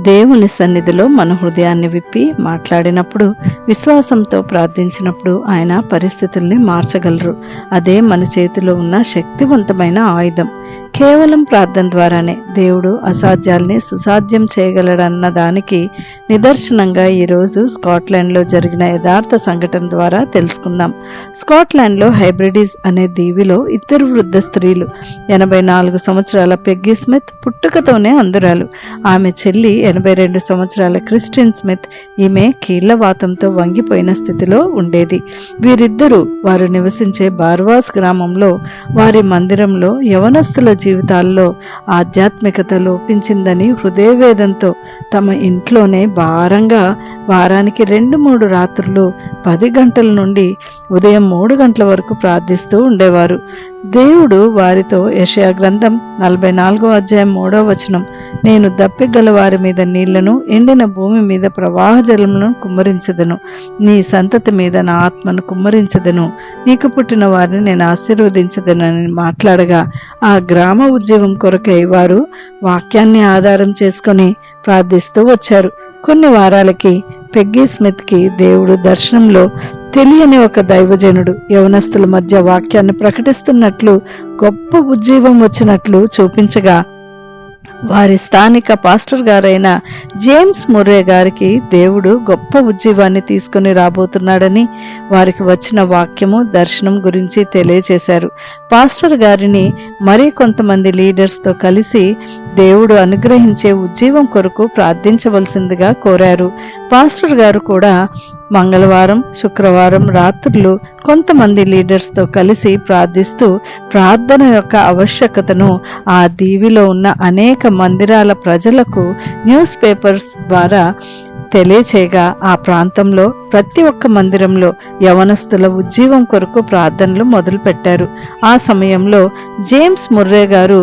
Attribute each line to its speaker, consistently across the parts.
Speaker 1: దేవుని సన్నిధిలో మన హృదయాన్ని విప్పి మాట్లాడినప్పుడు, విశ్వాసంతో ప్రార్థించినప్పుడు ఆయన పరిస్థితుల్ని మార్చగలరు. అదే మన చేతిలో ఉన్న శక్తివంతమైన ఆయుధం. కేవలం ప్రార్థన ద్వారానే దేవుడు అసాధ్యాల్ని సుసాధ్యం చేయగలడన్న దానికి నిదర్శనంగా ఈరోజు స్కాట్లాండ్లో జరిగిన యథార్థ సంఘటన ద్వారా తెలుసుకుందాం. స్కాట్లాండ్లో హైబ్రిడీస్ అనే దీవిలో ఇద్దరు వృద్ధ స్త్రీలు, 84 సంవత్సరాల పెగ్గీ స్మిత్ పుట్టుకతోనే అంధురాలు, ఆమె చెల్లి 82 సంవత్సరాల క్రిస్టిన్ స్మిత్, ఈమె కీళ్లవాతంతో వంగిపోయిన స్థితిలో ఉండేది. వీరిద్దరూ వారు నివసించే బార్వాస్ గ్రామంలో వారి మందిరంలో యవనస్తుల జీవితాల్లో ఆధ్యాత్మికత లోపించిందని హృదయవేదంతో తమ ఇంట్లోనే భారంగా వారానికి 2-3 రాత్రులు 10 గంటల నుండి ఉదయం 3 గంటల వరకు ప్రార్థిస్తూ ఉండేవారు. దేవుడు వారితో యెషయా గ్రంథం 44వ అధ్యాయం 3వ వచనం, నేను దప్పిగల వారి మీద నీళ్లను, ఎండిన భూమి మీద ప్రవాహ జలములను కుమ్మరించదను, నీ సంతతి మీద నా ఆత్మను కుమ్మరించదను, నీకు పుట్టిన వారిని నేను ఆశీర్వదించదనని మాట్లాడగా, ఆ గ్రామ ఉద్యోగం కొరకై వారు వాక్యాన్ని ఆధారం చేసుకొని ప్రార్థిస్తూ వచ్చారు. కొన్ని వారాలకి పెగ్గీ స్మిత్ కి దేవుడు దర్శనంలో తెలియని ఒక దైవజనుడు యవనస్తుల మధ్య వాక్యాన్ని ప్రకటిస్తున్నట్లు, గొప్ప ఉజ్జీవం వచ్చినట్లు చూపించగా, వారి స్థానిక పాస్టర్ గారైన జేమ్స్ ముర్రే గారికి దేవుడు గొప్ప ఉజ్జీవాన్ని తీసుకుని రాబోతున్నాడని వారికి వచ్చిన వాక్యము, దర్శనం గురించి తెలియచేశారు. పాస్టర్ గారిని మరి కొంతమంది లీడర్స్తో కలిసి దేవుడు అనుగ్రహించే ఉజ్జీవం కొరకు ప్రార్థించవలసిందిగా కోరారు. పాస్టర్ గారు కూడా మంగళవారం, శుక్రవారం రాత్రులు కొంతమంది లీడర్స్తో కలిసి ప్రార్థిస్తూ ప్రార్థన యొక్క ఆవశ్యకతను ఆ దీవిలో ఉన్న అనేక మందిరాల ప్రజలకు న్యూస్ పేపర్స్ ద్వారా తెలియచేయగా, ఆ ప్రాంతంలో ప్రతి ఒక్క మందిరంలో యవనస్తుల ఉజ్జీవం కొరకు ప్రార్థనలు మొదలుపెట్టారు. ఆ సమయంలో జేమ్స్ ముర్రే గారు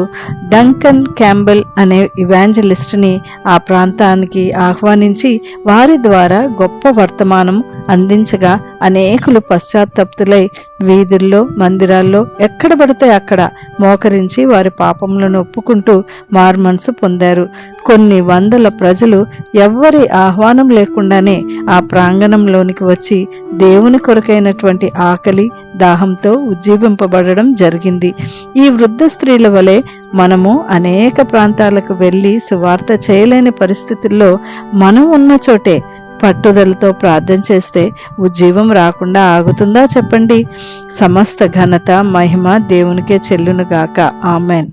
Speaker 1: డంకన్ క్యాంబెల్ అనే ఇవాంజలిస్ట్ని ఆ ప్రాంతానికి ఆహ్వానించి వారి ద్వారా గొప్ప వర్తమానం అందించగా, అనేకులు పశ్చాత్తప్తులై వీధుల్లో, మందిరాల్లో ఎక్కడ పడితే అక్కడ మోకరించి వారి పాపములను ఒప్పుకుంటూ మార్మనసు పొందారు. కొన్ని వందల ప్రజలు ఎవ్వరి ఆహ్వానం లేకుండానే ఆ ప్రాంగణంలోనికి వచ్చి దేవుని కొరకైనటువంటి ఆకలి, దాహంతో ఉజ్జీవింపబడడం జరిగింది. ఈ వృద్ధ స్త్రీల వలె మనము అనేక ప్రాంతాలకు వెళ్ళి సువార్త చేయలేని పరిస్థితుల్లో మనం ఉన్న చోటే పట్టుదలతో ప్రార్థన చేస్తే ఉజ్జీవం రాకుండా ఆగుతుందా చెప్పండి? సమస్త ఘనత, మహిమ దేవునికే చెల్లునుగాక. ఆమెన్.